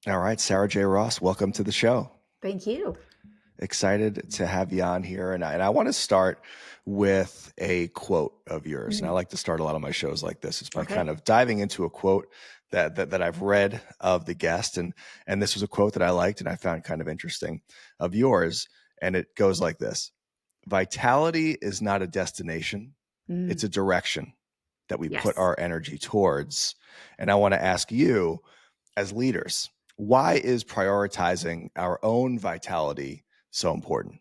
All right, Sara J. Ross, welcome to the show. Thank you. Excited to have you on here. And I want to start with a quote of yours. And I Mhm. like to start a lot of my shows like this is by Okay. kind of diving into a quote that I've read of the guest. And this was a quote that I liked and I found kind of interesting of yours. And it goes like this: Vitality is not a destination, it's Mm, a direction that we put yes. our energy towards. And I want to ask you, as leaders, why is prioritizing our own vitality so important?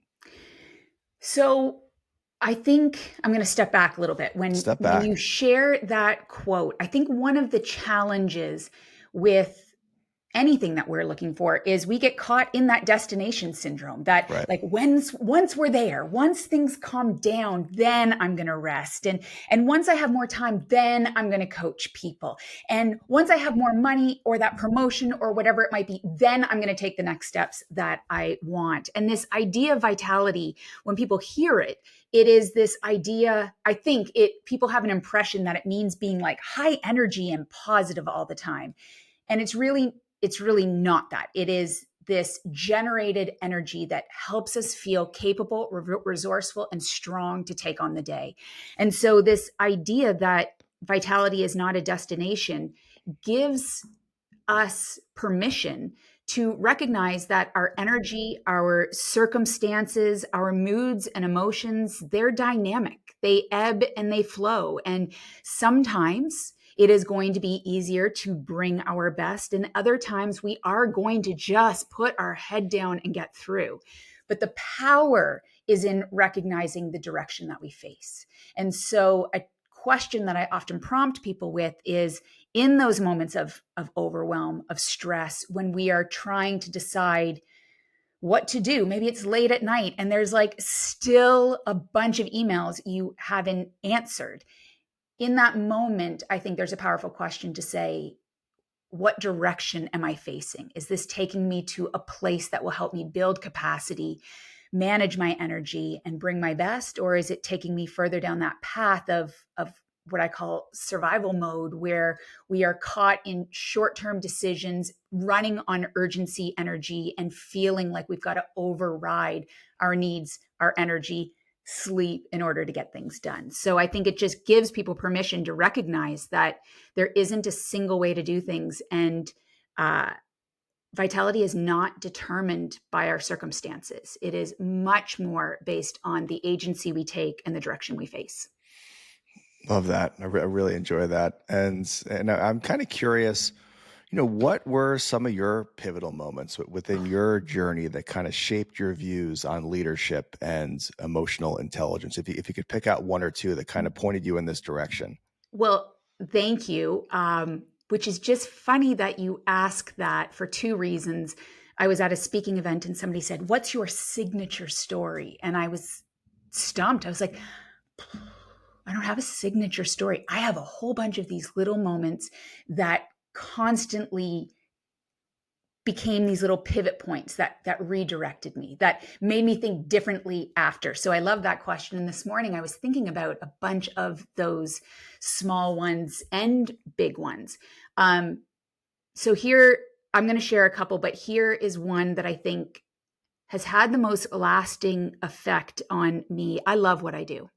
So I think I'm going to step back a little bit. When Step when back. you share that quote, I think one of the challenges with anything that we're looking for is we get caught in that destination syndrome that Right. like once we're there, once things calm down, then I'm going to rest, and once I have more time, then I'm going to coach people, and once I have more money or that promotion or whatever it might be, then I'm going to take the next steps that I want. And this idea of vitality, when people hear it, it is this idea, I think it people have an impression that it means being like high energy and positive all the time, and it's really not that. It is this generated energy that helps us feel capable, resourceful, and strong to take on the day. And so, this idea that vitality is not a destination gives us permission to recognize that our energy, our circumstances, our moods and emotions, they're dynamic. They ebb and they flow. And sometimes it is going to be easier to bring our best. And other times we are going to just put our head down and get through. But the power is in recognizing the direction that we face. And so, a question that I often prompt people with is, in those moments of overwhelm, of stress, when we are trying to decide what to do, maybe it's late at night and there's like still a bunch of emails you haven't answered. In that moment, I think there's a powerful question to say, what direction am I facing? Is this taking me to a place that will help me build capacity, manage my energy, and bring my best? Or is it taking me further down that path of what I call survival mode, where we are caught in short term decisions, running on urgency energy, and feeling like we've got to override our needs, our energy, sleep in order to get things done? So I think it just gives people permission to recognize that there isn't a single way to do things. And uh, vitality is not determined by our circumstances. It is much more based on the agency we take and the direction we face. Love that. I really enjoy that. And I'm kind of curious, what were some of your pivotal moments within your journey that kind of shaped your views on leadership and emotional intelligence? If you could pick out one or two that kind of pointed you in this direction. Well, thank you. Which is just funny that you ask that for two reasons. I was at a speaking event and somebody said, "What's your signature story?" And I was stumped. I was like, I don't have a signature story. I have a whole bunch of these little moments that constantly became these little pivot points that redirected me, that made me think differently after. So I love that question. And this morning I was thinking about a bunch of those small ones and big ones. So here I'm going to share a couple, but here is one that I think has had the most lasting effect on me. I love what I do.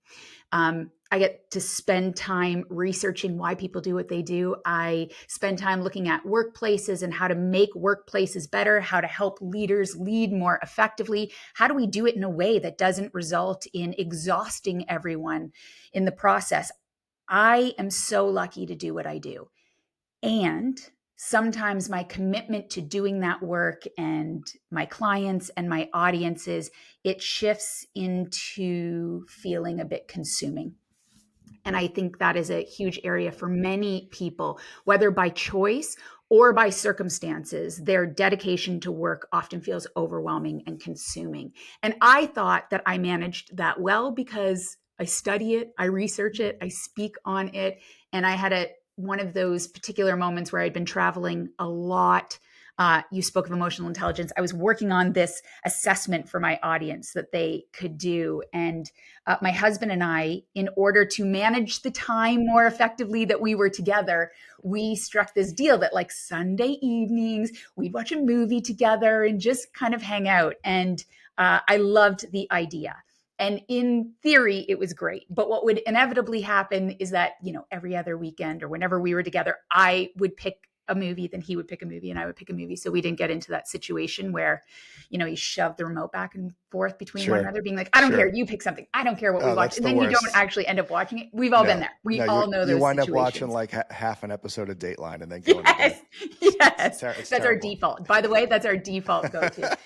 I get to spend time researching why people do what they do. I spend time looking at workplaces and how to make workplaces better, how to help leaders lead more effectively. How do we do it in a way that doesn't result in exhausting everyone in the process? I am so lucky to do what I do. And sometimes my commitment to doing that work and my clients and my audiences, it shifts into feeling a bit consuming. And I think that is a huge area for many people, whether by choice or by circumstances. Their dedication to work often feels overwhelming and consuming. And I thought that I managed that well because I study it, I research it, I speak on it. And I had one of those particular moments where I'd been traveling a lot. You spoke of emotional intelligence. I was working on this assessment for my audience that they could do. And my husband and I, in order to manage the time more effectively that we were together, we struck this deal that like Sunday evenings, we'd watch a movie together and just kind of hang out. And I loved the idea. And in theory, it was great. But what would inevitably happen is that, every other weekend or whenever we were together, I would pick a movie, then he would pick a movie and I would pick a movie. So we didn't get into that situation where, you shove the remote back and forth between one Sure. another, being like, I don't care, Sure. you pick something. I don't care what we Oh, watch. that's And the then you don't worst. actually end up watching it. We've all been No, there. We no, all know you those wind up watching situations. like half an episode of Dateline and then going to bed. Yes, yes. It's That's our terrible. default. By the way, that's our default go-to.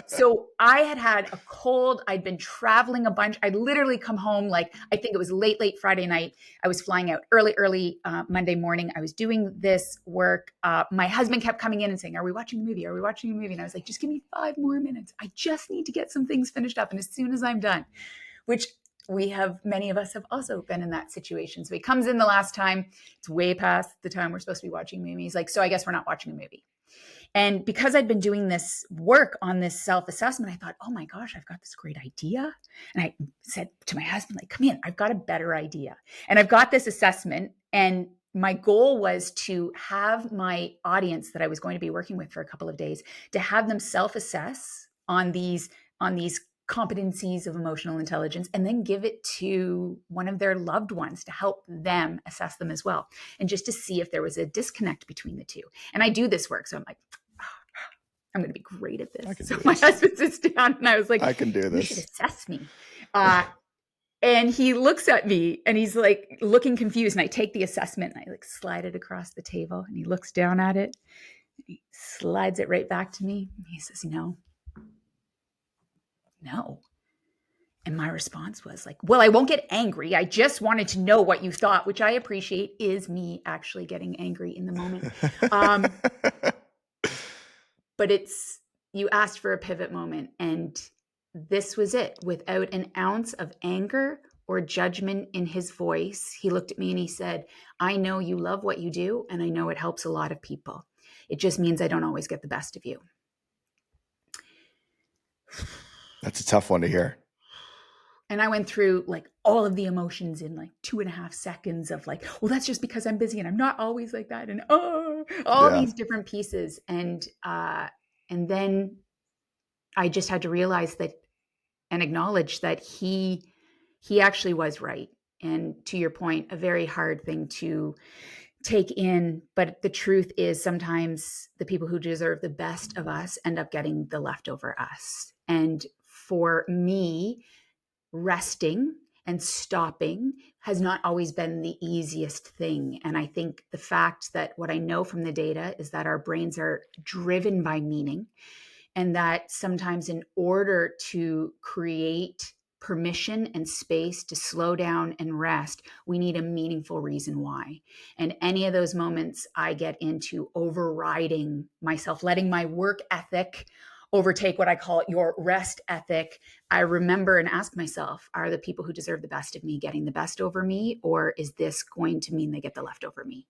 So I had a cold. I'd been traveling a bunch. I'd literally come home like, I think it was late Friday night. I was flying out early Monday morning. I was doing this work. My husband kept coming in and saying, are we watching a movie? Are we watching a movie? And I was like, just give me 5 more minutes. I just need to get some things finished up. And as soon as I'm done, which many of us have also been in that situation. So he comes in the last time, it's way past the time we're supposed to be watching movies. Like, so I guess we're not watching a movie. And because I'd been doing this work on this self-assessment, I thought, oh my gosh, I've got this great idea. And I said to my husband, like, come in, I've got a better idea. And I've got this assessment. And my goal was to have my audience that I was going to be working with for a couple of days, to have them self-assess on these competencies of emotional intelligence, and then give it to one of their loved ones to help them assess them as well. And just to see if there was a disconnect between the two. And I do this work. So I'm like, I'm going to be great at I this. can So do my this. husband sits down and I was like, I can do you should this. assess me. And he looks at me and he's like looking confused. And I take the assessment and I like slide it across the table and he looks down at it. And he slides it right back to me. And he says, no. And my response was like, well, I won't get angry. I just wanted to know what you thought, which I appreciate is me actually getting angry in the moment. But you asked for a pivot moment, and this was it. Without an ounce of anger or judgment in his voice, he looked at me and he said, I know you love what you do, and I know it helps a lot of people. It just means I don't always get the best of you. That's a tough one to hear. And I went through like all of the emotions in like 2.5 seconds of like, well, that's just because I'm busy and I'm not always like that. And all Yeah. these different pieces. And then I just had to realize that and acknowledge that he actually was right. And to your point, a very hard thing to take in. But the truth is sometimes the people who deserve the best of us end up getting the leftover us. And for me, resting and stopping has not always been the easiest thing. And I think the fact that what I know from the data is that our brains are driven by meaning, and that sometimes in order to create permission and space to slow down and rest, we need a meaningful reason why. And any of those moments I get into overriding myself, letting my work ethic overtake what I call your rest ethic, I remember and ask myself, are the people who deserve the best of me getting the best over me? Or is this going to mean they get the leftover me?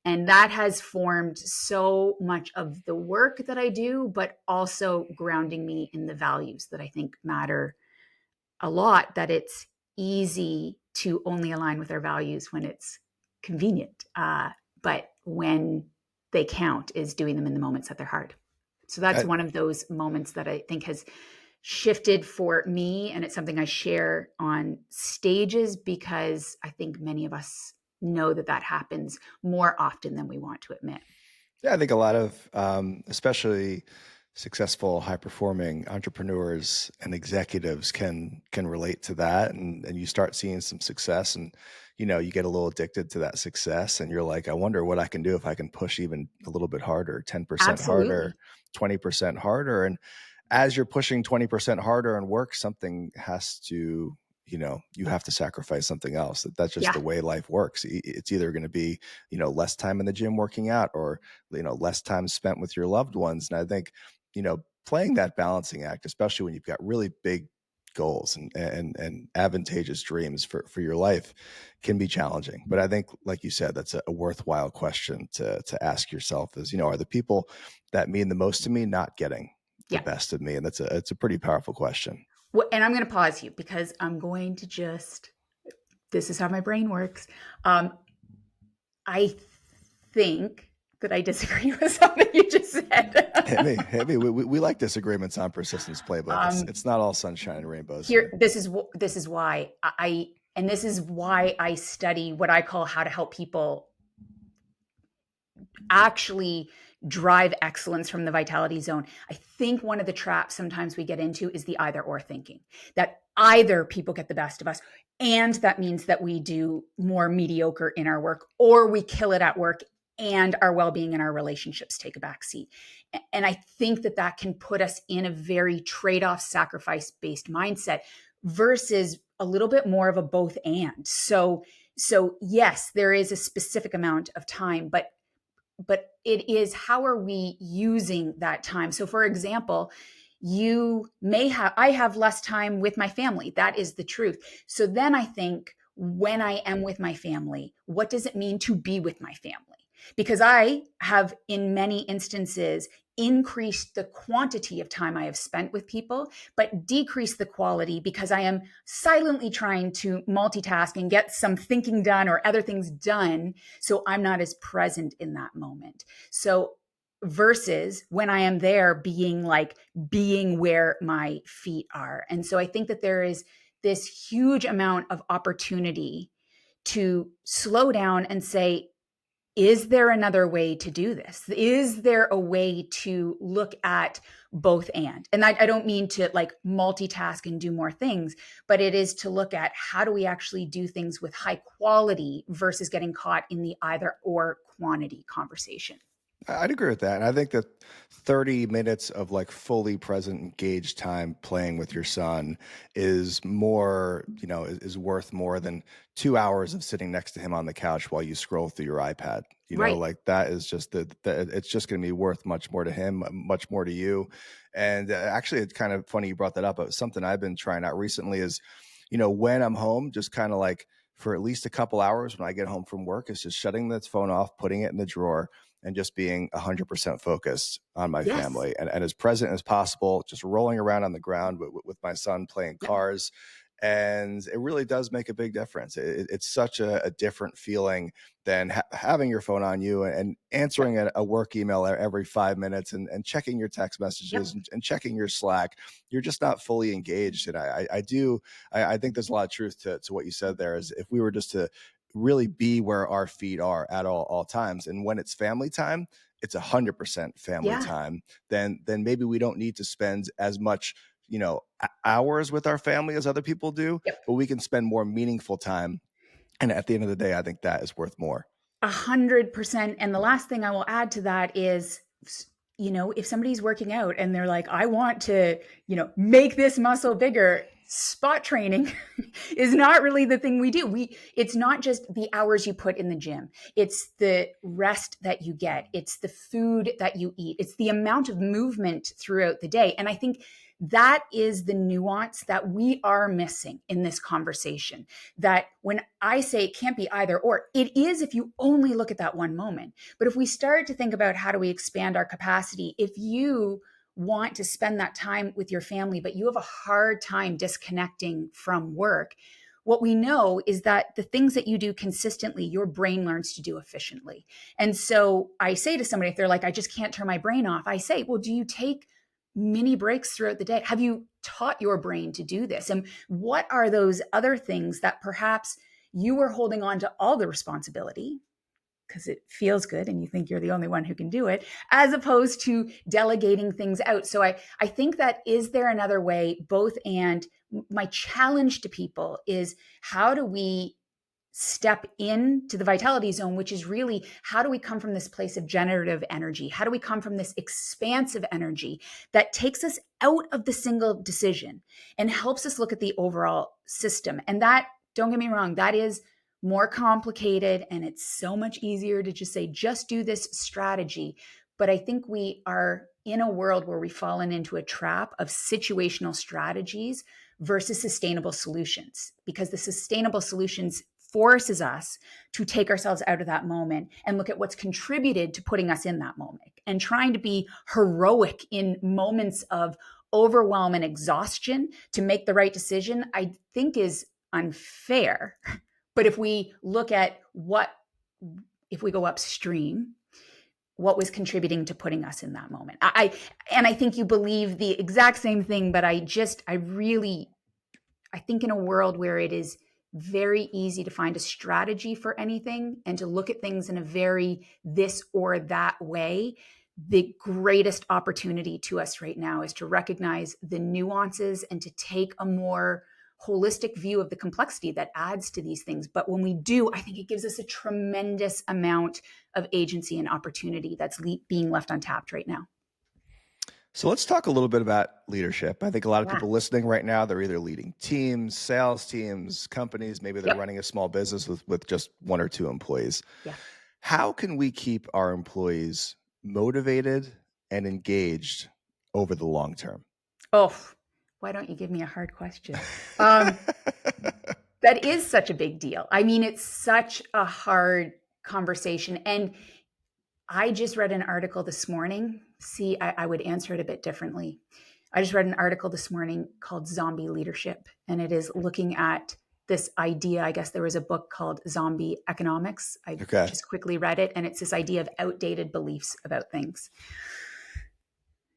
And that has formed so much of the work that I do, but also grounding me in the values that I think matter a lot, that it's easy to only align with our values when it's convenient. But when they count is doing them in the moments that they're hard. So that's one of those moments that I think has shifted for me. And it's something I share on stages because I think many of us know that happens more often than we want to admit. Yeah, I think a lot of, especially successful, high-performing entrepreneurs and executives can relate to that, and you start seeing some success, and you get a little addicted to that success, and you're like, I wonder what I can do if I can push even a little bit harder, 10% harder, Absolutely. 20% harder, and as you're pushing 20% harder and work, something has to, you have to sacrifice something else. That's just the Yeah. way life works. It's either going to be, less time in the gym working out, or, less time spent with your loved ones. And I think, playing that balancing act, especially when you've got really big goals and advantageous dreams for your life can be challenging. But I think, like you said, that's a worthwhile question to ask yourself is, are the people that mean the most to me not getting the Yeah. best of me? And it's a pretty powerful question. Well, and I'm going to pause you because I'm going to just, this is how my brain works. Um, I think that I disagree with something you just Hit me, said. hit me. We like disagreements on Persistence Playbook. It's um, it's not all sunshine and rainbows here, here. this is why and this is why I study what I call how to help people actually drive excellence from the vitality zone. I think one of the traps sometimes we get into is the either or thinking, that either people get the best of us, and that means that we do more mediocre in our work, or we kill it at work and our well-being and our relationships take a back seat. And I think that that can put us in a very trade-off, sacrifice-based mindset versus a little bit more of a both and. So yes, there is a specific amount of time, but it is, how are we using that time? So for example, I have less time with my family. That is the truth. So then I think, when I am with my family, what does it mean to be with my family? Because I have, in many instances, increased the quantity of time I have spent with people, but decreased the quality because I am silently trying to multitask and get some thinking done or other things done. So I'm not as present in that moment. So versus when I am there being where my feet are. And so I think that there is this huge amount of opportunity to slow down and say, is there another way to do this? Is there a way to look at both and I don't mean to like multitask and do more things, but it is to look at how do we actually do things with high quality versus getting caught in the either or quantity conversation. I'd agree with that. And I think that 30 minutes of like fully present, engaged time playing with your son is more, is worth more than 2 hours of sitting next to him on the couch while you scroll through your iPad. Right. Like that is just it's just going to be worth much more to him, much more to you. And actually, it's kind of funny you brought that up. But something I've been trying out recently is, when I'm home, just kind of like for at least a couple hours when I get home from work, is just shutting the phone off, putting it in the drawer, and just being 100% focused on my Yes. family and as present as possible, just rolling around on the ground with my son playing Yep. cars. And it really does make a big difference. It's such a different feeling than having your phone on you and Yep. answering a work email every 5 minutes and checking your text messages Yep. and checking your Slack. You're just not fully engaged. And I think there's a lot of truth to what you said there, is if we were just to really be where our feet are at all times. And when it's family time, it's 100% family Yeah. time. Then maybe we don't need to spend as much, hours with our family as other people do, Yep. but we can spend more meaningful time. And at the end of the day, I think that is worth more. 100%. And the last thing I will add to that is, if somebody's working out and they're like, I want to, make this muscle bigger, spot training is not really the thing we do. It's not just the hours you put in the gym. It's the rest that you get. It's the food that you eat. It's the amount of movement throughout the day. And I think that is the nuance that we are missing in this conversation. That when I say it can't be either or, it is if you only look at that one moment. But if we start to think about how do we expand our capacity, if you want to spend that time with your family, but you have a hard time disconnecting from work, what we know is that the things that you do consistently, your brain learns to do efficiently. And so I say to somebody, if they're like, I just can't turn my brain off, I say, well, do you take mini breaks throughout the day? Have you taught your brain to do this? And what are those other things that perhaps you were holding on to all the responsibility because it feels good and you think you're the only one who can do it, as opposed to delegating things out? So I think that, is there another way, both and? My challenge to people is, how do we step into the vitality zone, which is really, how do we come from this place of generative energy? How do we come from this expansive energy that takes us out of the single decision and helps us look at the overall system? And that, don't get me wrong, that is more complicated, and it's so much easier to just say, just do this strategy. But I think we are in a world where we've fallen into a trap of situational strategies versus sustainable solutions, because the sustainable solutions forces us to take ourselves out of that moment and look at what's contributed to putting us in that moment, and trying to be heroic in moments of overwhelm and exhaustion to make the right decision, I think is unfair. But if we look at if we go upstream, what was contributing to putting us in that moment. And I think you believe the exact same thing, but I think in a world where it is very easy to find a strategy for anything and to look at things in a very this or that way, the greatest opportunity to us right now is to recognize the nuances and to take a more holistic view of the complexity that adds to these things. But when we do, I think it gives us a tremendous amount of agency and opportunity that's being left untapped right now. So let's talk a little bit about leadership. I think a lot of Yeah. people listening right now, they're either leading teams, sales teams, companies, maybe they're Yep. running a small business with just one or two employees. Yeah. How can we keep our employees motivated and engaged over the long term? Oh, why don't you give me a hard question? Um, that is such a big deal. I mean, it's such a hard conversation. And I just read an article this morning. See, I would answer it a bit differently. I just read an article this morning called Zombie Leadership, and it is looking at this idea. I guess there was a book called Zombie Economics. I Okay. just quickly read it, and it's this idea of outdated beliefs about things.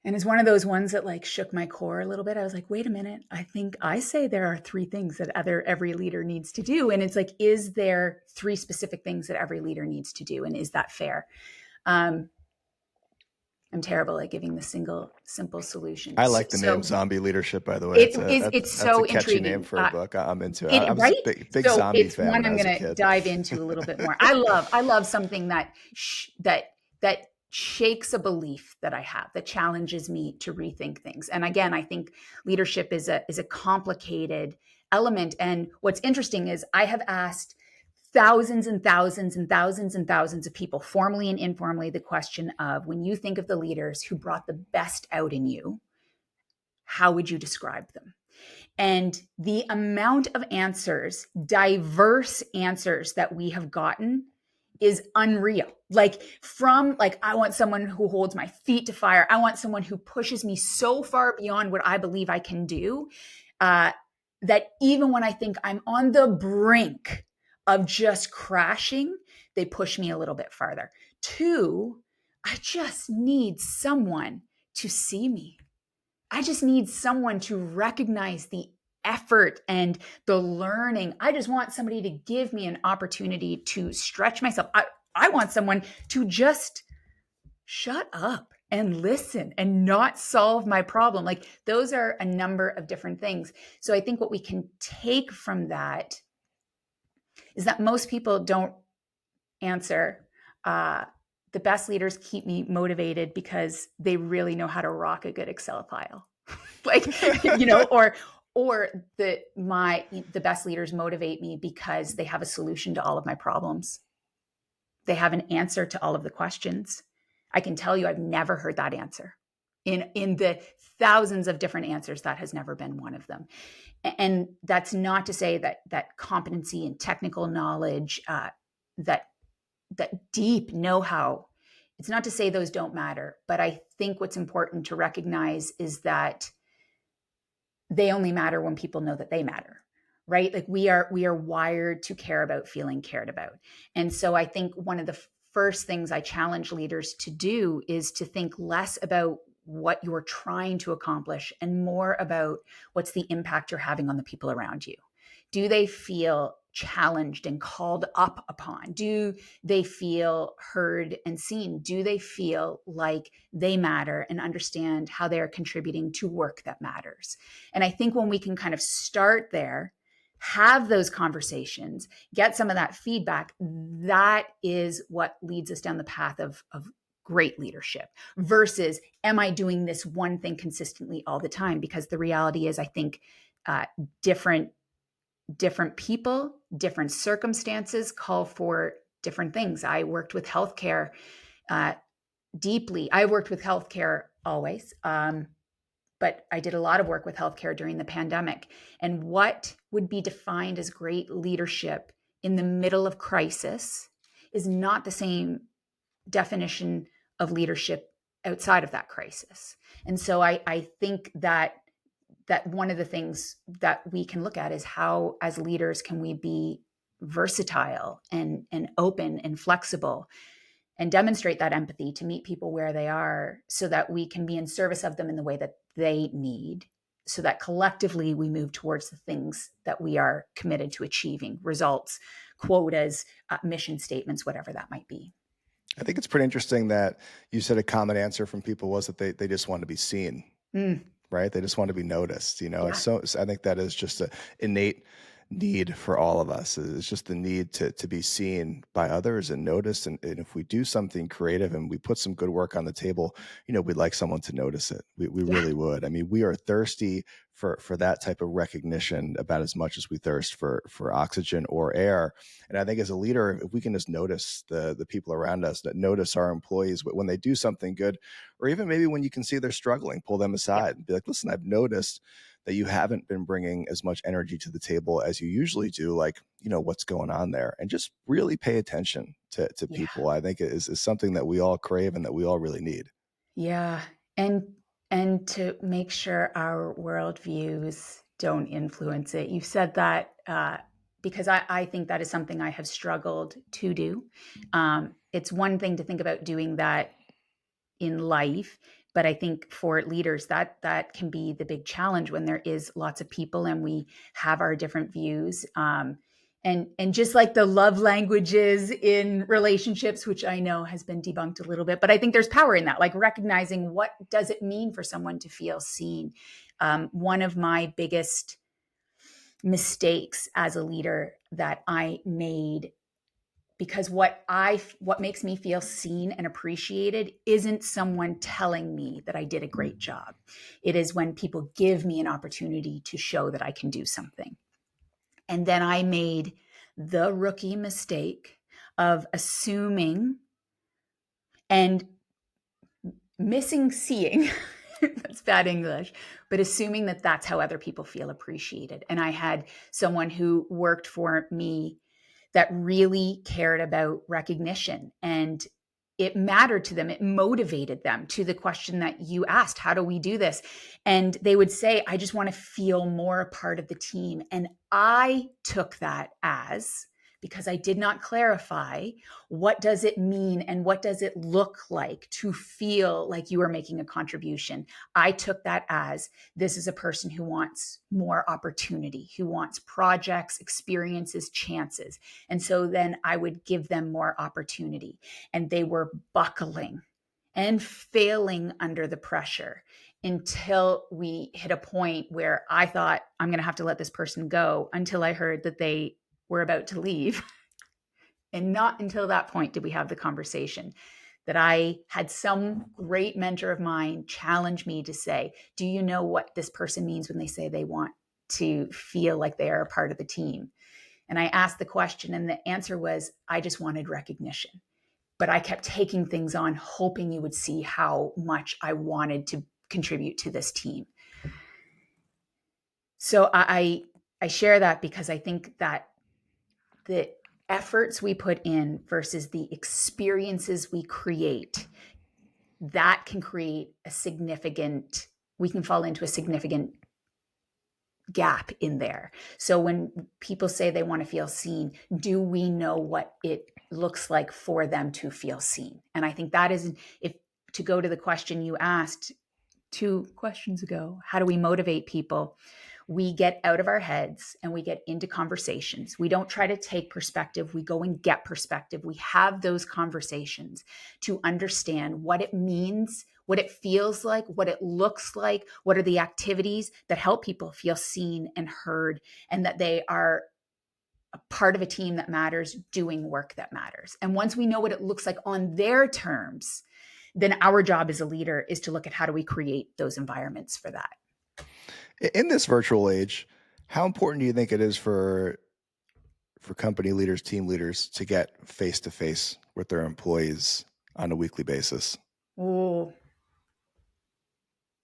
And it's one of those ones that like shook my core a little bit. I was like, wait a minute. I think I say there are three things that every leader needs to do. And it's like, is there three specific things that every leader needs to do? And is that fair? Um, I'm terrible at giving the simple solution. I like the name So Zombie Leadership, by the way. it is, it's That's a so catchy name intriguing. for a book. I'm into it. I It was a right. big So zombie it's fan one when I I'm was a going to kid. dive into a little bit more. I love something that shakes a belief that I have, that challenges me to rethink things. And again, I think leadership is a complicated element. And what's interesting is I have asked thousands and thousands and thousands and thousands of people, formally and informally, the question of, when you think of the leaders who brought the best out in you, how would you describe them? And the amount of answers, diverse answers that we have gotten is unreal. Like, from like, I want someone who holds my feet to fire. I want someone who pushes me so far beyond what I believe I can do, that even when I think I'm on the brink of just crashing, they push me a little bit farther. Two, I just need someone to see me. I just need someone to recognize the effort and the learning. I just want somebody to give me an opportunity to stretch myself. I want someone to just shut up and listen and not solve my problem. Like, those are a number of different things. So I think what we can take from that is that most people don't answer, the best leaders keep me motivated because they really know how to rock a good Excel file. Like, or the best leaders motivate me because they have a solution to all of my problems. They have an answer to all of the questions. I can tell you I've never heard that answer. In the thousands of different answers, that has never been one of them. And that's not to say that competency and technical knowledge, that deep know-how, it's not to say those don't matter. But I think what's important to recognize is that they only matter when people know that they matter, right? Like, we are wired to care about feeling cared about. And so I think one of the first things I challenge leaders to do is to think less about what you're trying to accomplish and more about what's the impact you're having on the people around you. Do they feel challenged and called up upon? Do they feel heard and seen? Do they feel like they matter and understand how they're contributing to work that matters? And I think when we can kind of start there, have those conversations, get some of that feedback, that is what leads us down the path of great leadership, versus, am I doing this one thing consistently all the time? Because the reality is, I think different people, different circumstances call for different things. I worked with healthcare deeply. I worked with healthcare always, but I did a lot of work with healthcare during the pandemic. And what would be defined as great leadership in the middle of crisis is not the same definition of leadership outside of that crisis. And so I think that one of the things that we can look at is how, as leaders, can we be versatile and open and flexible and demonstrate that empathy to meet people where they are so that we can be in service of them in the way that they need, so that collectively we move towards the things that we are committed to achieving, results, quotas, mission statements, whatever that might be. I think it's pretty interesting that you said a common answer from people was that they just want to be seen, Mm, right? They just want to be noticed. It's yeah, so I think that is just a innate need for all of us. It's just the need to be seen by others and noticed. And if we do something creative and we put some good work on the table, we'd like someone to notice it. We yeah, really would. I mean, we are thirsty for that type of recognition about as much as we thirst for oxygen or air. And I think as a leader, if we can just notice the people around us, that notice our employees when they do something good, or even maybe when you can see they're struggling, pull them yeah, aside and be like, listen, I've noticed that you haven't been bringing as much energy to the table as you usually do. Like, what's going on there? And just really pay attention to yeah, people. I think is something that we all crave and that we all really need. yeah. And to make sure our worldviews don't influence it. You said that because I think that is something I have struggled to do. It's one thing to think about doing that in life, but I think for leaders that can be the big challenge when there is lots of people and we have our different views. And just like the love languages in relationships, which I know has been debunked a little bit, but I think there's power in that, like recognizing what does it mean for someone to feel seen. One of my biggest mistakes as a leader that I made, because what makes me feel seen and appreciated isn't someone telling me that I did a great job. It is when people give me an opportunity to show that I can do something. And then I made the rookie mistake of assuming and missing seeing that's bad English, but assuming that that's how other people feel appreciated. And I had someone who worked for me that really cared about recognition, and it mattered to them. It motivated them, to the question that you asked, how do we do this? And they would say, I just want to feel more a part of the team. And I took that as, because I did not clarify, what does it mean and what does it look like to feel like you are making a contribution? I took that as, this is a person who wants more opportunity, who wants projects, experiences, chances. And so then I would give them more opportunity. And they were buckling and failing under the pressure until we hit a point where I thought, I'm going to have to let this person go, until I heard that they were about to leave. And not until that point did we have the conversation, that I had some great mentor of mine challenge me to say, do you know what this person means when they say they want to feel like they are a part of the team? And I asked the question, and the answer was, I just wanted recognition. But I kept taking things on, hoping you would see how much I wanted to contribute to this team. So I share that because I think that the efforts we put in versus the experiences we create, that can create a significant, we can fall into a significant gap in there. So when people say they want to feel seen, do we know what it looks like for them to feel seen? And I think that is, if to go to the question you asked 2 questions ago, how do we motivate people? We get out of our heads and we get into conversations. We don't try to take perspective. We go and get perspective. We have those conversations to understand what it means, what it feels like, what it looks like, what are the activities that help people feel seen and heard, and that they are a part of a team that matters, doing work that matters. And once we know what it looks like on their terms, then our job as a leader is to look at how do we create those environments for that. In this virtual age, how important do you think it is for company leaders, team leaders to get face to face with their employees on a weekly basis? Oh,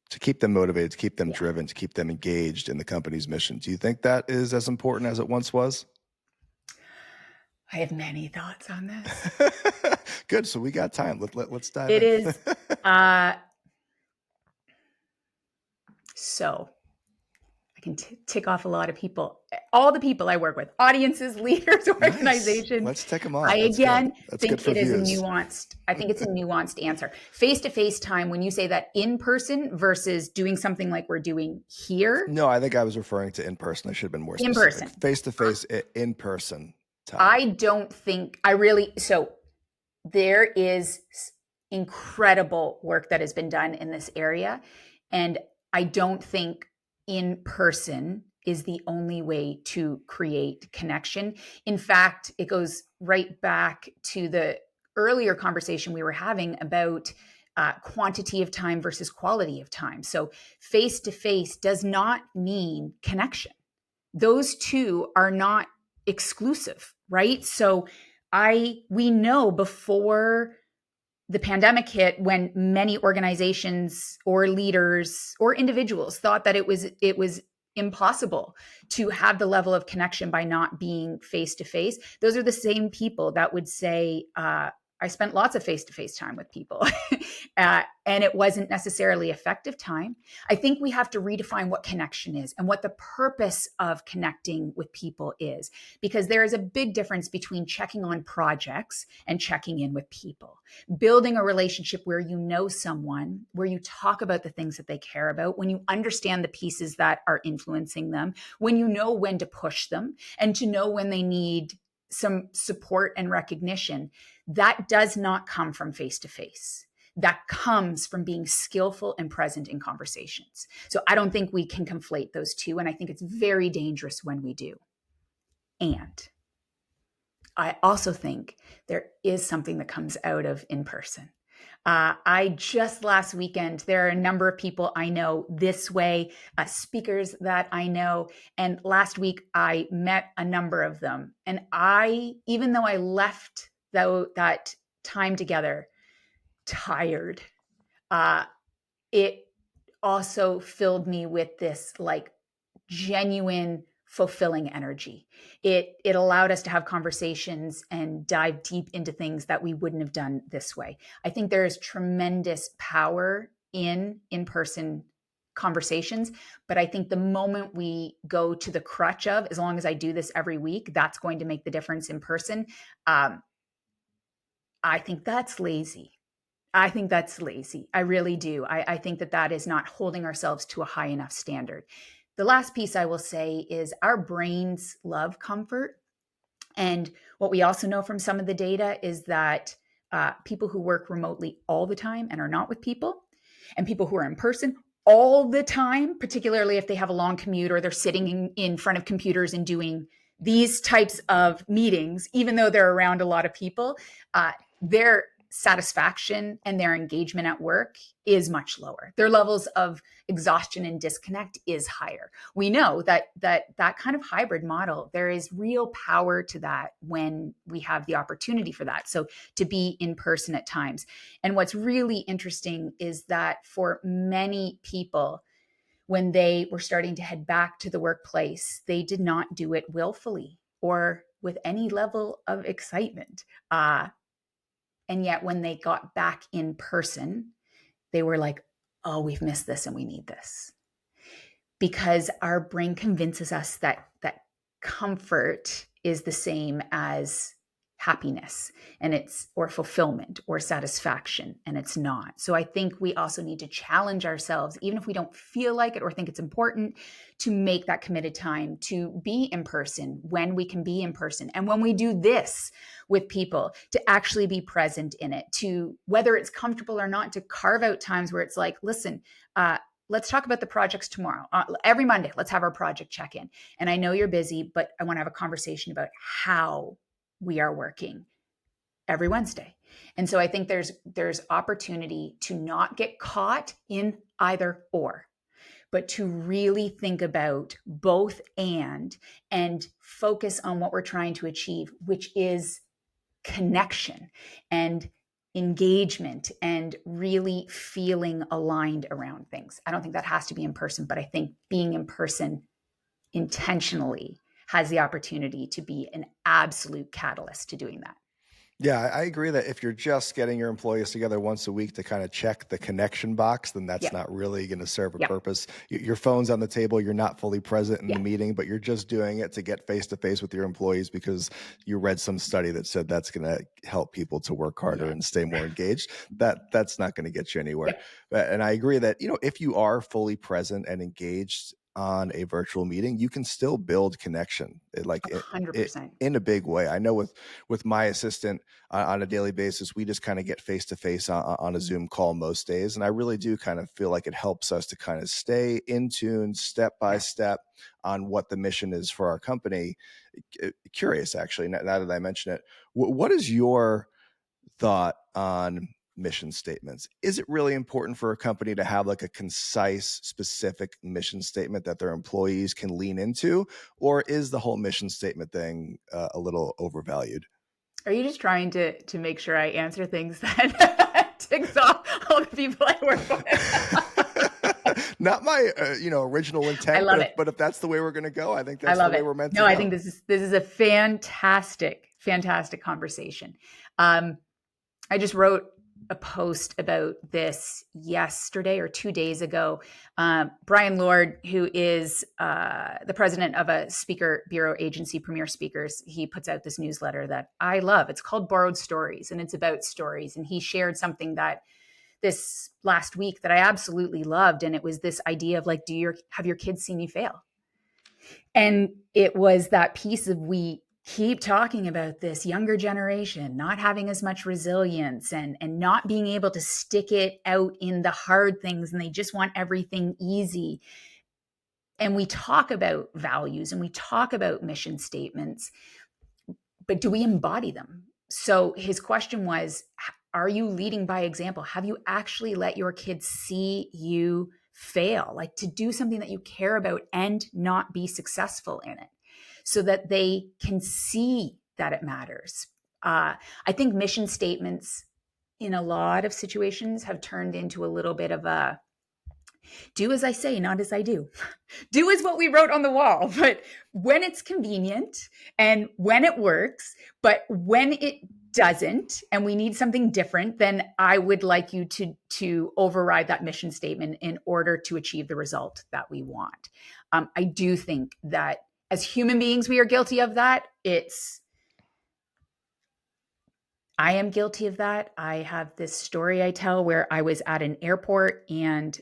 to keep them motivated, to keep them yeah. driven, to keep them engaged in the company's mission? Do you think that is as important as it once was? I have many thoughts on this. Good. So we got time. Let's dive It in. is uh so I can tick off a lot of people, all the people I work with, audiences, leaders, Nice. organizations. Let's take them I off. That's good. again That's good think for it is a views. nuanced, I think it's a nuanced answer. Face to face time, when you say that in person versus doing something like we're doing here, No, I think I was referring to in person. I should have been more in specific. person. Face to face, in person time. I don't think I really, so there is incredible work that has been done in this area. And I don't think in person is the only way to create connection. In fact, it goes right back to the earlier conversation we were having about quantity of time versus quality of time. So, face to face does not mean connection. Those two are not exclusive, right? So, we know before the pandemic hit, when many organizations or leaders or individuals thought that it was impossible to have the level of connection by not being face to face, those are the same people that would say, I spent lots of face to face time with people and it wasn't necessarily effective time. I think we have to redefine what connection is and what the purpose of connecting with people is, because there is a big difference between checking on projects and checking in with people. Building a relationship where you know someone, where you talk about the things that they care about, when you understand the pieces that are influencing them, when you know when to push them and to know when they need some support and recognition, that does not come from face to face. That comes from being skillful and present in conversations. So I don't think we can conflate those two. And I think it's very dangerous when we do. And I also think there is something that comes out of in person. I just last weekend, there are a number of people I know this way, speakers that I know. And last week, I met a number of them. And even though I left that time together tired, uh, it also filled me with this like genuine fulfilling energy. It allowed us to have conversations and dive deep into things that we wouldn't have done this way. I think there is tremendous power in-person conversations, but I think the moment we go to the crutch of, as long as I do this every week, that's going to make the difference in person. um, I think that's lazy. I think that's lazy. I really do. I think that that is not holding ourselves to a high enough standard. The last piece I will say is our brains love comfort. And what we also know from some of the data is that people who work remotely all the time and are not with people, and people who are in person all the time, particularly if they have a long commute or they're sitting in front of computers and doing these types of meetings, even though they're around a lot of people, their satisfaction and their engagement at work is much lower. Their levels of exhaustion and disconnect is higher. We know that kind of hybrid model, there is real power to that when we have the opportunity for that. So to be in person at times. And what's really interesting is that for many people, when they were starting to head back to the workplace, they did not do it willfully or with any level of excitement. And yet, when they got back in person, they were like, oh, we've missed this and we need this. Because our brain convinces us that comfort is the same as happiness, and it's or fulfillment or satisfaction, and it's not. So I think we also need to challenge ourselves, even if we don't feel like it or think it's important, to make that committed time to be in person when we can be in person, and when we do this with people, to actually be present in it, to, whether it's comfortable or not, to carve out times where it's like, listen, let's talk about the projects tomorrow. Every Monday, let's have our project check in. And I know you're busy, but I want to have a conversation about how we are working every Wednesday. And so I think there's opportunity to not get caught in either or, but to really think about both and focus on what we're trying to achieve, which is connection. And engagement and really feeling aligned around things. I don't think that has to be in person, but I think being in person intentionally has the opportunity to be an absolute catalyst to doing that. Yeah, I agree that if you're just getting your employees together once a week to kind of check the connection box, then that's Yeah. not really going to serve a Yeah. purpose. Your phone's on the table, you're not fully present in the Yeah. meeting, but you're just doing it to get face to face with your employees because you read some study that said that's going to help people to work harder Yeah. and stay more engaged. That's not going to get you anywhere. Yeah. And I agree that, if you are fully present and engaged on a virtual meeting, you can still build connection. It 100%. in a big way. I know with my assistant on a daily basis, we just kind of get face to face on a Zoom call most days. And I really do kind of feel like it helps us to kind of stay in tune step by Yeah. step on what the mission is for our company. Curious, actually, now that I mention it, what is your thought on mission statements? Is it really important for a company to have like a concise, specific mission statement that their employees can lean into? Or is the whole mission statement thing a little overvalued? Are you just trying to make sure I answer things that ticks off all the people I work with? Not my original I intent, but love if it. but if that's the way we're going to go, I think I that's the love way it. we're meant to No, I think go. this is a fantastic, fantastic conversation. Um, I just wrote a post about this yesterday or 2 days ago. Brian Lord, who is the president of a speaker bureau agency, Premier Speakers, he puts out this newsletter that I love. It's called Borrowed Stories, and it's about stories. And he shared something that this last week that I absolutely loved, and it was this idea of like, have your kids seen you fail? And it was that piece of, we keep talking about this younger generation not having as much resilience and not being able to stick it out in the hard things, and they just want everything easy. And we talk about values and we talk about mission statements, but do we embody them? So his question was, are you leading by example? Have you actually let your kids see you fail, like to do something that you care about and not be successful in it, so that they can see that it matters? I think mission statements in a lot of situations have turned into a little bit of a do as I say, not as I do. Do is what we wrote on the wall, but when it's convenient and when it works, but when it doesn't and we need something different, then I would like you to override that mission statement in order to achieve the result that we want. I do think that as human beings, we are guilty of that. I am guilty of that. I have this story I tell where I was at an airport and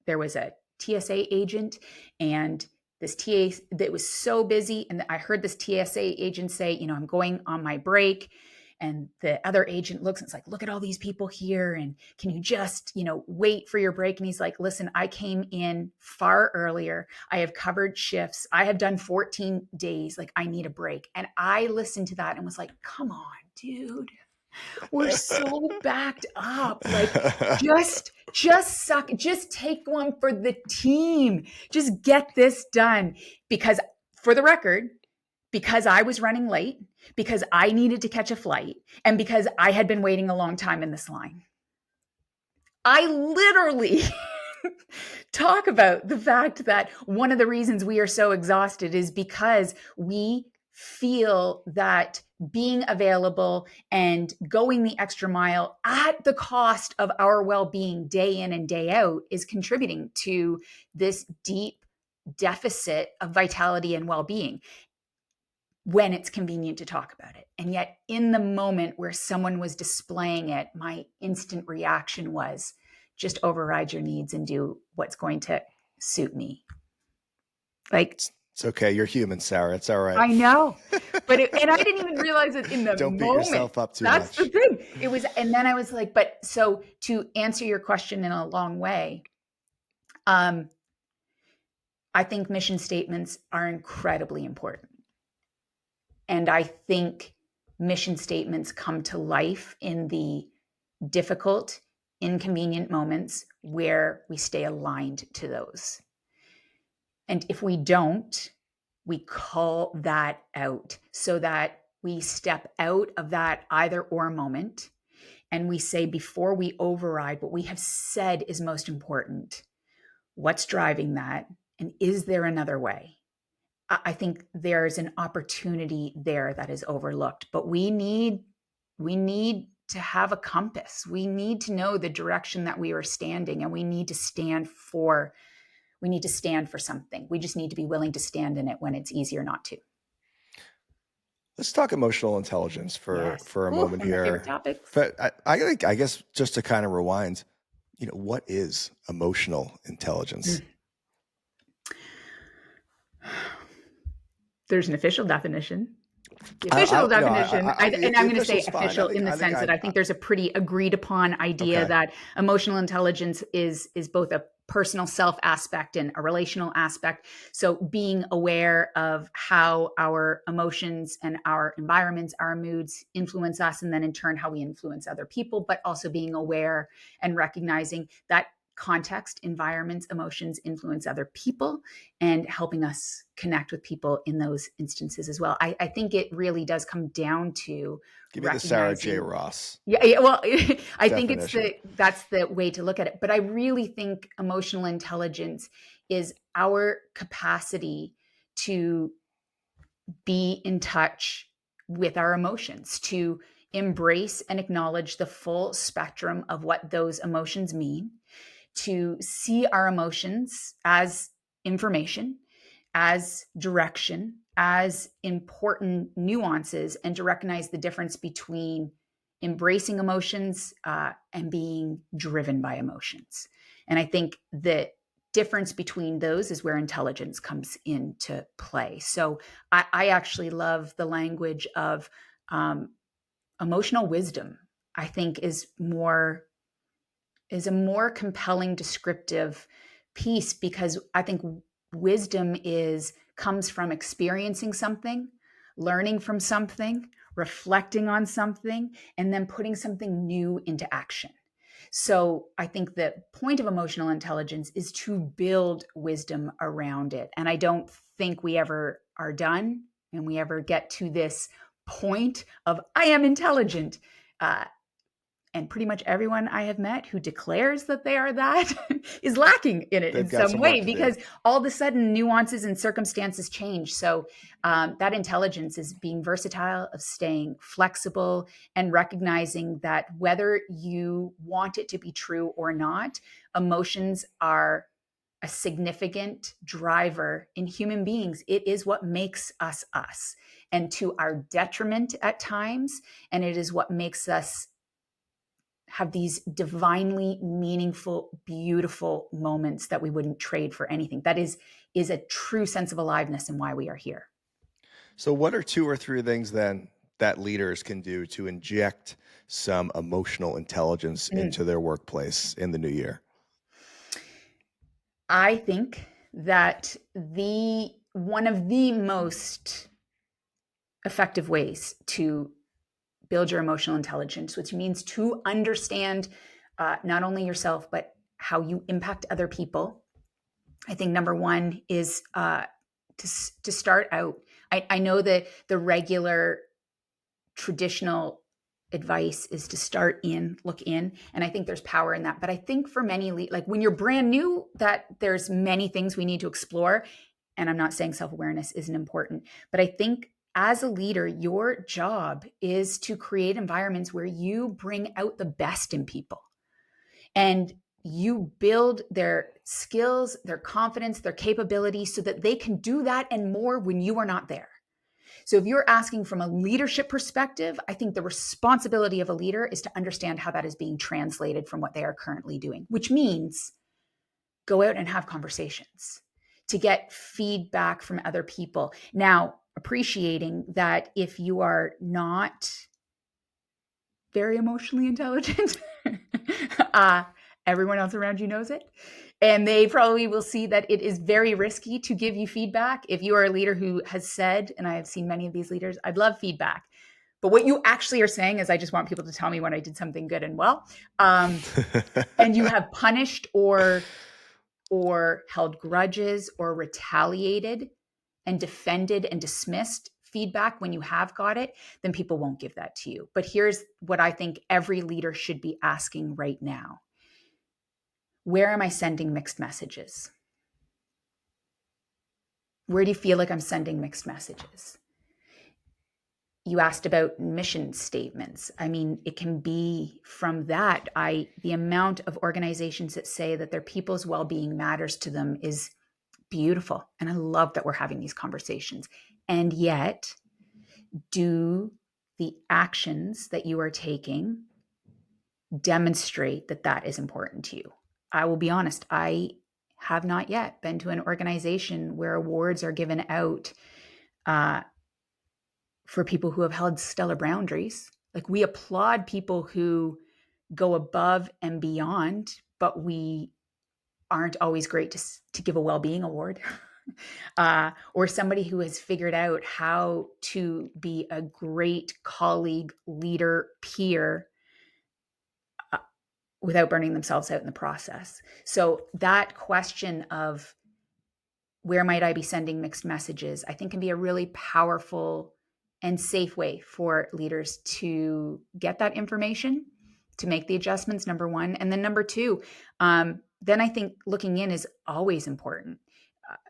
there was a TSA agent, and this TA that was so busy. And I heard this TSA agent say, I'm going on my break. And the other agent looks and it's like, look at all these people here. And can you just, wait for your break? And he's like, listen, I came in far earlier. I have covered shifts. I have done 14 days. Like, I need a break. And I listened to that and was like, come on, dude, we're so backed up. Like, just suck, just take one for the team. Just get this done. Because for the record, because I was running late, because I needed to catch a flight, and because I had been waiting a long time in this line. I literally talk about the fact that one of the reasons we are so exhausted is because we feel that being available and going the extra mile at the cost of our well-being day in and day out is contributing to this deep deficit of vitality and well-being when it's convenient to talk about it. And yet in the moment where someone was displaying it, my instant reaction was just override your needs and do what's going to suit me. Like, It's okay. You're human, Sarah. It's all right. I know, and I didn't even realize it in the Don't beat moment. yourself up too That's the much. thing. It was, and then I was like, but so to answer your question in a long way, I think mission statements are incredibly important. And I think mission statements come to life in the difficult, inconvenient moments where we stay aligned to those. And if we don't, we call that out so that we step out of that either or moment and we say, before we override what we have said is most important, what's driving that? And is there another way? I think there's an opportunity there that is overlooked, but we need to have a compass. We need to know the direction that we are standing, and we need to stand for something. We just need to be willing to stand in it when it's easier not to. Let's talk emotional intelligence for Yes. a Ooh, moment one of my favorite here. topics. But I guess just to kind of rewind, what is emotional intelligence? Mm. There's an official definition. The official definition, and The I'm going to say official's fine. official in the sense that I think there's a pretty agreed upon idea Okay. that emotional intelligence is both a personal self aspect and a relational aspect. So being aware of how our emotions and our environments, our moods influence us, and then in turn how we influence other people, but also being aware and recognizing that context, environments, emotions influence other people, and helping us connect with people in those instances as well. I think it really does come down to Give me the Sara J. recognizing. Ross Yeah, yeah, well, I think definition. that's the way to look at it. But I really think emotional intelligence is our capacity to be in touch with our emotions, to embrace and acknowledge the full spectrum of what those emotions mean, to see our emotions as information, as direction, as important nuances, and to recognize the difference between embracing emotions and being driven by emotions. And I think the difference between those is where intelligence comes into play. So I actually love the language of emotional wisdom. I think is a more compelling descriptive piece, because I think wisdom is comes from experiencing something, learning from something, reflecting on something, and then putting something new into action. So I think the point of emotional intelligence is to build wisdom around it. And I don't think we ever are done and we ever get to this point of I am intelligent. And pretty much everyone I have met who declares that they are that is lacking in it They've in got some some work way, to do. because all of a sudden nuances and circumstances change. So that intelligence is being versatile, of staying flexible, and recognizing that whether you want it to be true or not, emotions are a significant driver in human beings. It is what makes us us, and to our detriment at times. And it is what makes us have these divinely meaningful, beautiful moments that we wouldn't trade for anything. That is a true sense of aliveness and why we are here. So, what are two or three things then that leaders can do to inject some emotional intelligence Mm. into their workplace in the new year? I think that the one of the most effective ways to build your emotional intelligence, which means to understand not only yourself but how you impact other people. I think number one is to start out. I know that the regular traditional advice is to start in, look in, and I think there's power in that. But I think for many, like when you're brand new, that there's many things we need to explore. And I'm not saying self-awareness isn't important, but I think as a leader, your job is to create environments where you bring out the best in people, and you build their skills, their confidence, their capabilities so that they can do that and more when you are not there. So if you're asking from a leadership perspective, I think the responsibility of a leader is to understand how that is being translated from what they are currently doing, which means go out and have conversations to get feedback from other people. Now, appreciating that if you are not very emotionally intelligent, uh, everyone else around you knows it. And they probably will see that it is very risky to give you feedback. If you are a leader who has said, and I have seen many of these leaders, I'd love feedback. But what you actually are saying is, I just want people to tell me when I did something good and well. And you have punished or held grudges or retaliated and defended and dismissed feedback when you have got it, then people won't give that to you. But here's what I think every leader should be asking right now. Where am I sending mixed messages? Where do you feel like I'm sending mixed messages? You asked about mission statements. I mean, it can be from that. The amount of organizations that say that their people's well-being matters to them is beautiful. And I love that we're having these conversations. And yet, do the actions that you are taking demonstrate that that is important to you? I will be honest, I have not yet been to an organization where awards are given out uh, for people who have held stellar boundaries. Like, we applaud people who go above and beyond, but we aren't always great to give a well-being award. Or somebody who has figured out how to be a great colleague, leader, peer, uh, without burning themselves out in the process. So that question of where might I be sending mixed messages, I think can be a really powerful and safe way for leaders to get that information, to make the adjustments, number one. And then number two, then I think looking in is always important.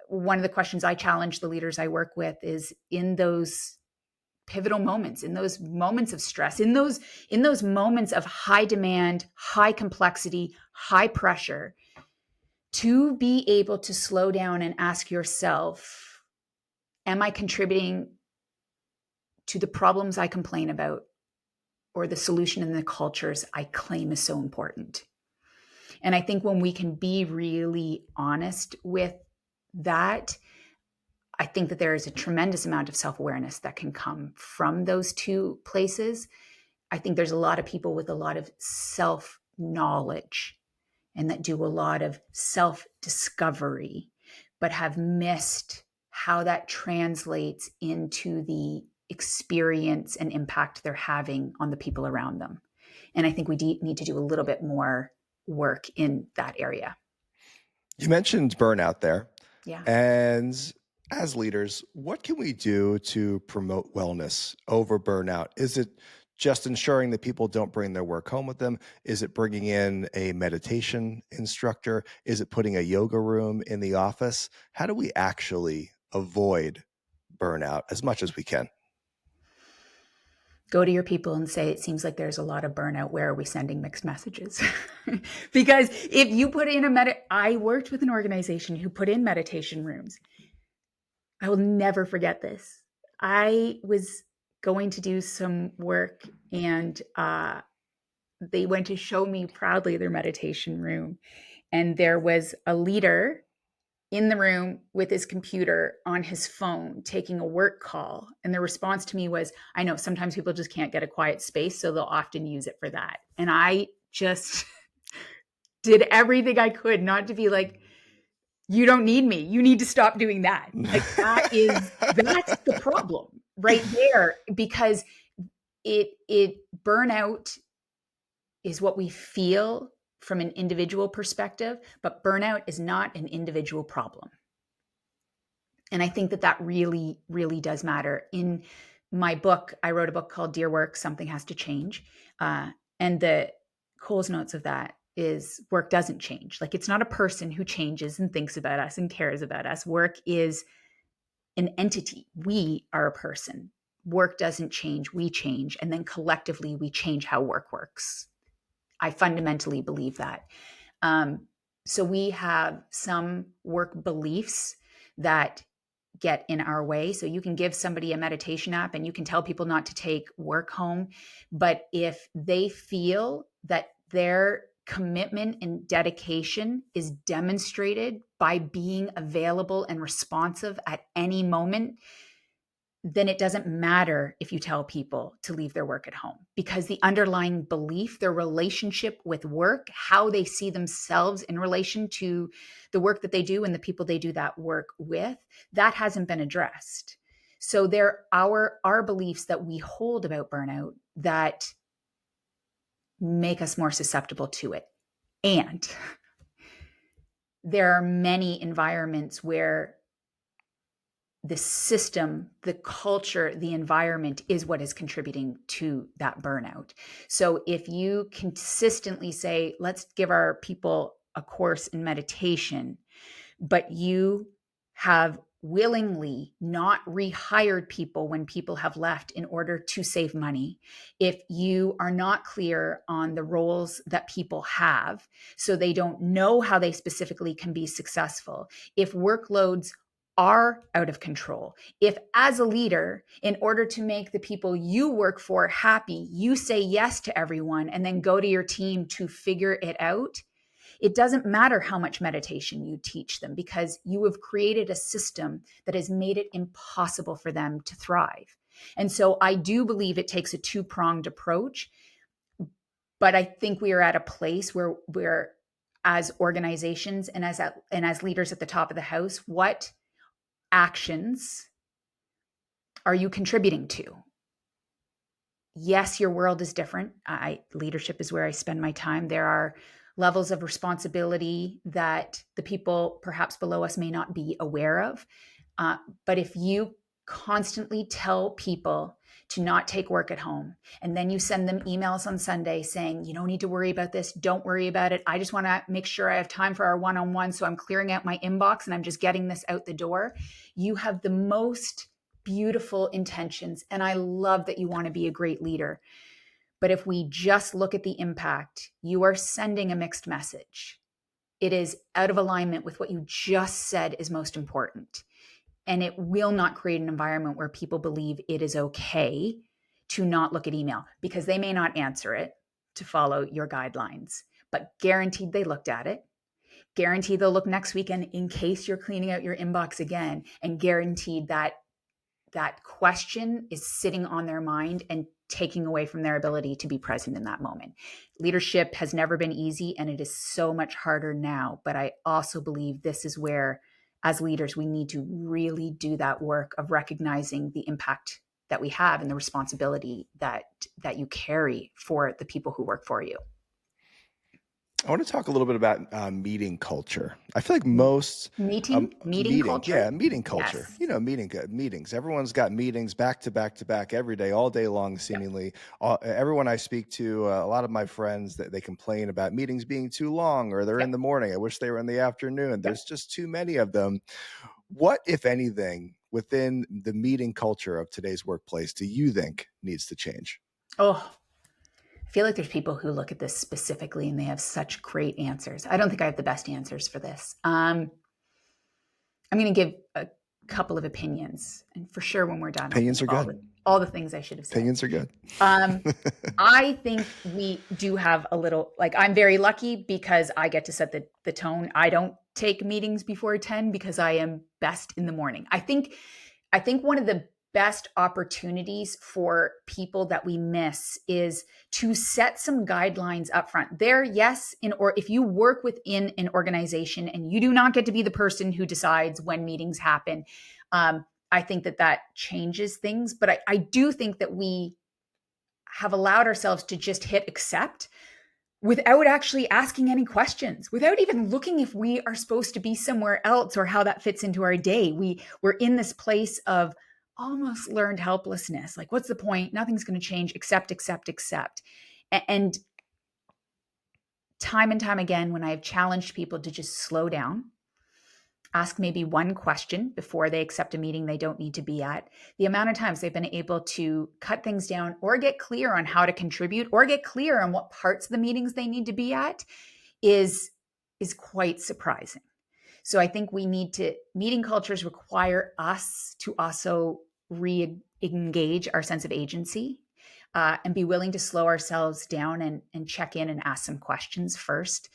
One of the questions I challenge the leaders I work with is, in those pivotal moments, in those moments of stress, in those moments of high demand, high complexity, high pressure, to be able to slow down and ask yourself, am I contributing to the problems I complain about, or the solution in the cultures I claim is so important? And I think when we can be really honest with that, I think that there is a tremendous amount of self-awareness that can come from those two places. I think there's a lot of people with a lot of self-knowledge and that do a lot of self-discovery, but have missed how that translates into the experience and impact they're having on the people around them. And I think we need to do a little bit more work in that area. You mentioned burnout there. Yeah. And as leaders, what can we do to promote wellness over burnout? Is it just ensuring that people don't bring their work home with them? Is it bringing in a meditation instructor? Is it putting a yoga room in the office? How do we actually avoid burnout as much as we can? Go to your people and say, it seems like there's a lot of burnout. Where are we sending mixed messages? Because if you put in I worked with an organization who put in meditation rooms. I will never forget this. I was going to do some work, and they went to show me proudly their meditation room. And there was a leader in the room with his computer on his phone taking a work call. And the response to me was, I know sometimes people just can't get a quiet space, so they'll often use it for that. And I just did everything I could not to be like, you don't need me. You need to stop doing that. Like, that's the problem right there, because it burnout is what we feel from an individual perspective, but burnout is not an individual problem. And I think that that really, really does matter. In my book, I wrote a book called Dear Work, Something Has to Change. And the Cole's notes of that is, work doesn't change. Like, it's not a person who changes and thinks about us and cares about us. Work is an entity. We are a person. Work doesn't change. We change. And then collectively, we change how work works. I fundamentally believe that. So we have some work beliefs that get in our way. So you can give somebody a meditation app and you can tell people not to take work home. But if they feel that their commitment and dedication is demonstrated by being available and responsive at any moment, then it doesn't matter if you tell people to leave their work at home, because the underlying belief, their relationship with work, how they see themselves in relation to the work that they do and the people they do that work with, that hasn't been addressed. So there are our beliefs that we hold about burnout that make us more susceptible to it. And there are many environments where the system, the culture, the environment is what is contributing to that burnout. So if you consistently say, let's give our people a course in meditation, but you have willingly not rehired people when people have left in order to save money, if you are not clear on the roles that people have, so they don't know how they specifically can be successful, if workloads are out of control, if as a leader, in order to make the people you work for happy, you say yes to everyone and then go to your team to figure it out, it doesn't matter how much meditation you teach them because you have created a system that has made it impossible for them to thrive. And so I do believe it takes a two-pronged approach, but I think we are at a place where we're, as organizations and as leaders at the top of the house, what actions are you contributing to? Yes, your world is different. Leadership is where I spend my time. There are levels of responsibility that the people perhaps below us may not be aware of. But if you constantly tell people to not take work at home, and then you send them emails on Sunday saying, you don't need to worry about this, don't worry about it. I just want to make sure I have time for our one-on-one. So I'm clearing out my inbox and I'm just getting this out the door. You have the most beautiful intentions. And I love that you want to be a great leader. But if we just look at the impact, you are sending a mixed message. It is out of alignment with what you just said is most important. And it will not create an environment where people believe it is okay to not look at email because they may not answer it to follow your guidelines, but guaranteed they looked at it. Guaranteed they'll look next weekend in case you're cleaning out your inbox again, and guaranteed that that question is sitting on their mind and taking away from their ability to be present in that moment. Leadership has never been easy, and it is so much harder now. But I also believe this is where, as leaders, we need to really do that work of recognizing the impact that we have and the responsibility that you carry for the people who work for you. I want to talk a little bit about meeting culture. I feel like most Meeting culture. meeting culture. Yes. You know, meetings. Everyone's got meetings back to back to back every day, all day long, Yeah. seemingly. Everyone I speak to, a lot of my friends, that they complain about meetings being too long, or they're Yeah. in the morning. I wish they were in the afternoon. Yeah. There's just too many of them. What, if anything, within the meeting culture of today's workplace, do you think needs to change? Oh, I feel like there's people who look at this specifically and they have such great answers. I don't think I have the best answers for this. I'm going to give a couple of opinions, and for sure, when we're done, I'll think Opinions of are good. all the things I should have said. Opinions are good. Um, I think we do have a little, like, I'm very lucky because I get to set the tone. I don't take meetings before 10 because I am best in the morning. I think one of the best opportunities for people that we miss is to set some guidelines up front. There, yes, or if you work within an organization and you do not get to be the person who decides when meetings happen, I think that changes things. But I do think that we have allowed ourselves to just hit accept without actually asking any questions, without even looking if we are supposed to be somewhere else or how that fits into our day. We're in this place of almost learned helplessness. Like, what's the point? Nothing's going to change except, accept, accept. And time and time again, when I've challenged people to just slow down, ask maybe one question before they accept a meeting they don't need to be at, the amount of times they've been able to cut things down or get clear on how to contribute or get clear on what parts of the meetings they need to be at is quite surprising. So I think meeting cultures require us to also re-engage our sense of agency, and be willing to slow ourselves down and check in and ask some questions first.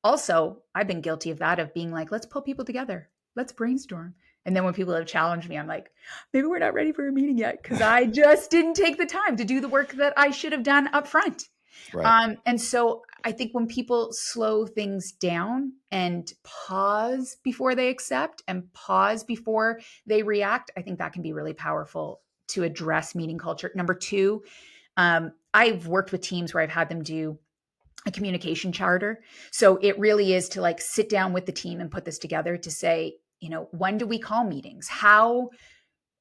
Also, I've been guilty of that, of being like, let's pull people together. Let's brainstorm. And then when people have challenged me, I'm like, maybe we're not ready for a meeting yet because I just didn't take the time to do the work that I should have done up front. Right. And so I think when people slow things down and pause before they accept and pause before they react, I think that can be really powerful to address meeting culture. Number two, I've worked with teams where I've had them do a communication charter. So it really is to, like, sit down with the team and put this together to say, when do we call meetings?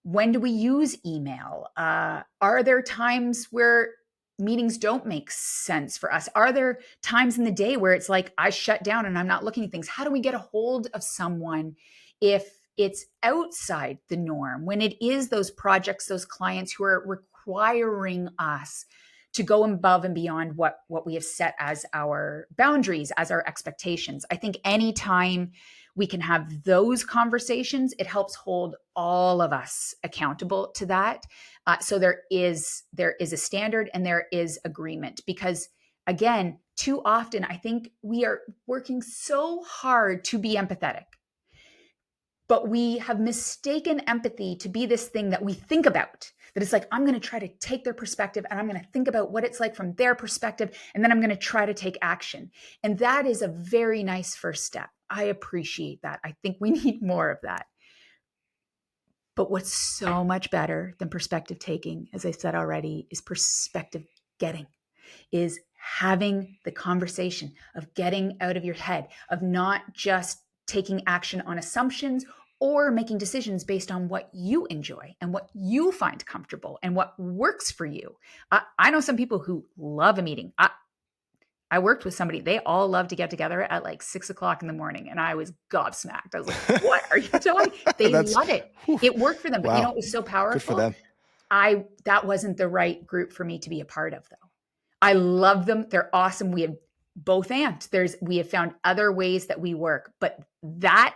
When do we use email? Are there times where meetings don't make sense for us? Are there times in the day where it's like I shut down and I'm not looking at things? How do we get a hold of someone if it's outside the norm, when it is those projects, those clients who are requiring us to go above and beyond what we have set as our boundaries, as our expectations? I think anytime we can have those conversations, it helps hold all of us accountable to that. So there is a standard and there is agreement, because again, too often I think we are working so hard to be empathetic, but we have mistaken empathy to be this thing that we think about, that it's like, I'm going to try to take their perspective and I'm going to think about what it's like from their perspective, and then I'm going to try to take action. And that is a very nice first step. I appreciate that. I think we need more of that. But what's so much better than perspective taking, as I said already, is perspective getting, is having the conversation, of getting out of your head, of not just taking action on assumptions or making decisions based on what you enjoy and what you find comfortable and what works for you. I know some people who love a meeting. I worked with somebody, they all love to get together at like 6 o'clock in the morning. And I was gobsmacked. I was like, what are you doing? They That's love it. whew, It worked for them. But wow. it was so Good for powerful. them. That wasn't the right group for me to be a part of, though. I love them. They're awesome. We have both and we have found other ways that we work, but that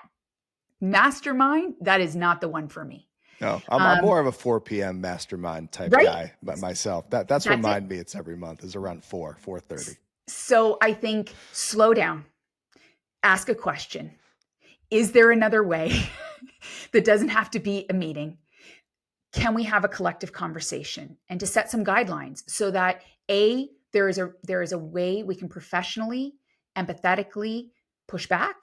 mastermind, that is not the one for me. No, I'm more of a 4 p.m. mastermind type Right? guy, but myself. That's what That's it. mind meets every month is around 4:30. So I think slow down, ask a question. Is there another way that doesn't have to be a meeting? Can we have a collective conversation, and to set some guidelines so that there is a way we can professionally, empathetically push back,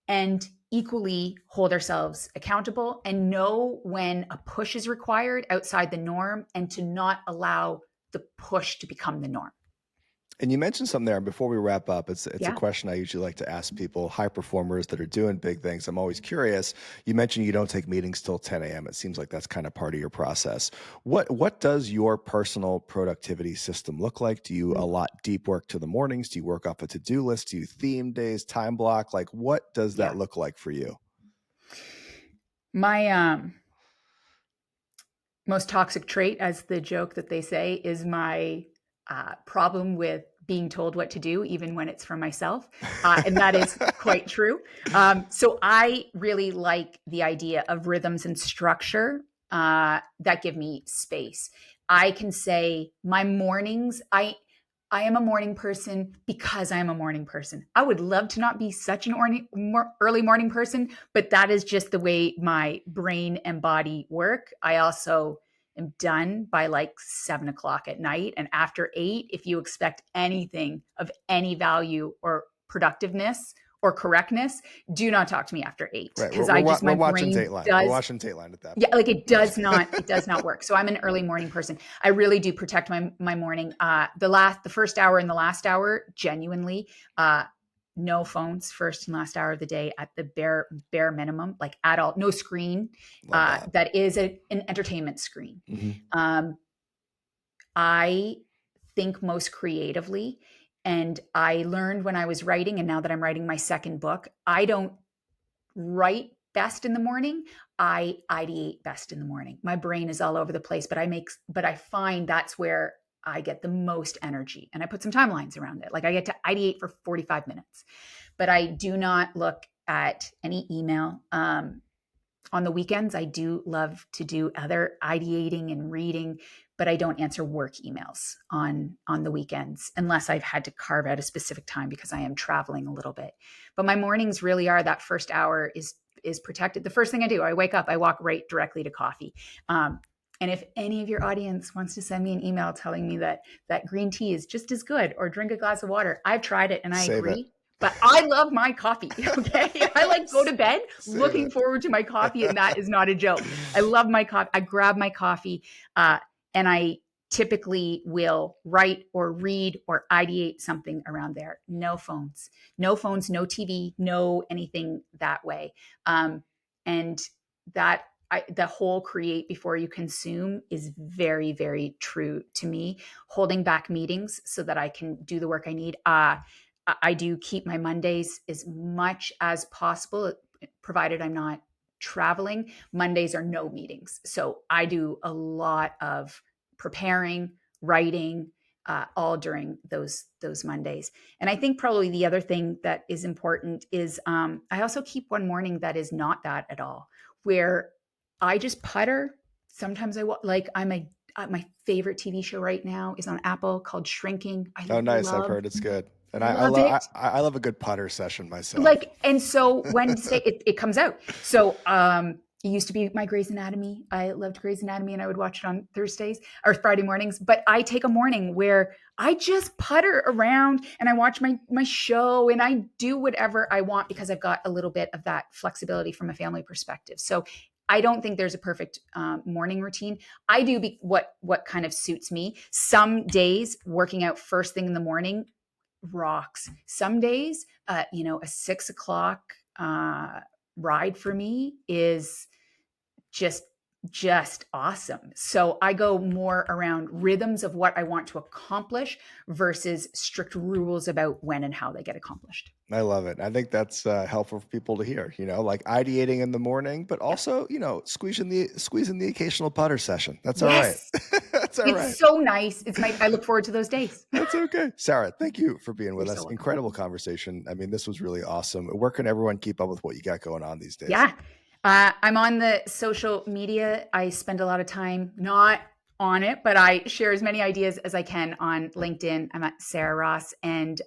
and equally hold ourselves accountable, and know when a push is required outside the norm, and to not allow the push to become the norm. And you mentioned something there before we wrap up. It's a Yeah. question I usually like to ask people, high performers that are doing big things. I'm always curious. You mentioned you don't take meetings till 10 a.m. It seems like that's kind of part of your process. What does your personal productivity system look like? Do you allot deep work to the mornings? Do you work off a to-do list? Do you theme days, time block? Like, what does Yeah. that look like for you? My most toxic trait, as the joke that they say, is my problem with being told what to do, even when it's from myself. And that is quite true. So I really like the idea of rhythms and structure that give me space. I can say my mornings, I am a morning person because I am a morning person. I would love to not be such an early morning person, but that is just the way my brain and body work. I also am done by like 7 o'clock at night. And after 8, if you expect anything of any value or productiveness or correctness, do not talk to me after 8, Right. because We're my watching brain Dateline. We're does, watching Dateline at that yeah, point. like it does not work. So I'm an early morning person. I really do protect my morning. The first hour and the last hour, genuinely, no phones first and last hour of the day at the bare minimum, like at all. No screen. Love that. That is an entertainment screen. Mm-hmm. I think most creatively, and I learned when I was writing, and now that I'm writing my second book, I don't write best in the morning. I ideate best in the morning. My brain is all over the place, but I find that's where I get the most energy, and I put some timelines around it. Like I get to ideate for 45 minutes, but I do not look at any email. On the weekends, I do love to do other ideating and reading, but I don't answer work emails on the weekends unless I've had to carve out a specific time because I am traveling a little bit. But my mornings really are, that first hour is protected. The first thing I do, I wake up, I walk right directly to coffee. And if any of your audience wants to send me an email telling me that green tea is just as good, or drink a glass of water, I've tried it and I Save it. agree. But I love my coffee. Okay. I like go to bed Save looking it. forward to my coffee. And that is not a joke. I love my coffee. I grab my coffee and I typically will write or read or ideate something around there. No phones, no TV, no anything that way. And that the whole create before you consume is very, very true to me. Holding back meetings so that I can do the work I need. I do keep my Mondays as much as possible, provided I'm not traveling. Mondays are no meetings. So I do a lot of preparing, writing, all during those Mondays. And I think probably the other thing that is important is I also keep one morning that is not that at all, where I just putter. Sometimes like my favorite TV show right now is on Apple called Shrinking. I Oh, nice. I've love heard it's good. And love it. I love a good putter session myself. Like, and so Wednesday it comes out. So it used to be my Grey's Anatomy. I loved Grey's Anatomy and I would watch it on Thursdays or Friday mornings. But I take a morning where I just putter around and I watch my show and I do whatever I want because I've got a little bit of that flexibility from a family perspective. So I don't think there's a perfect morning routine. I do what kind of suits me. Some days working out first thing in the morning rocks. Some days, a 6 o'clock ride for me is just just awesome. So I go more around rhythms of what I want to accomplish versus strict rules about when and how they get accomplished. I love it. I think that's helpful for people to hear, like ideating in the morning, but Yeah. also, squeezing the occasional putter session. That's all right. Yes. That's all It's right. so nice. I look forward to those days. That's okay. Sarah, thank you for being You're with so us. welcome. Incredible conversation. I mean, this was really awesome. Where can everyone keep up with what you got going on these days? Yeah. I'm on the social media. I spend a lot of time not on it, but I share as many ideas as I can on LinkedIn. I'm at Sarah Ross and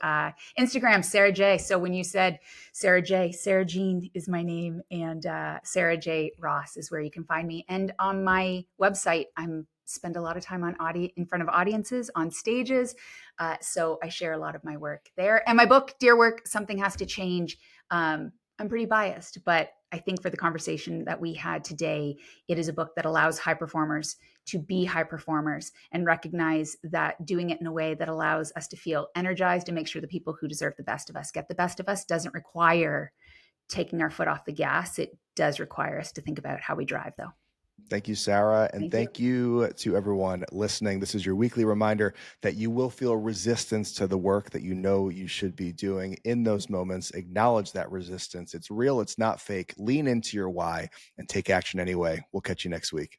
Instagram, Sara J. So when you said Sara J, Sarah Jean is my name, and Sara J Ross is where you can find me. And on my website, I'm spend a lot of time on in front of audiences on stages. So I share a lot of my work there. And my book, Dear Work, Something Has to Change. I'm pretty biased, but I think for the conversation that we had today, it is a book that allows high performers to be high performers and recognize that doing it in a way that allows us to feel energized and make sure the people who deserve the best of us get the best of us doesn't require taking our foot off the gas. It does require us to think about how we drive, though. Thank you, Sarah. And Thank you. thank you to everyone listening. This is your weekly reminder that you will feel resistance to the work that you know you should be doing in those moments. Acknowledge that resistance. It's real, it's not fake. Lean into your why and take action anyway. We'll catch you next week.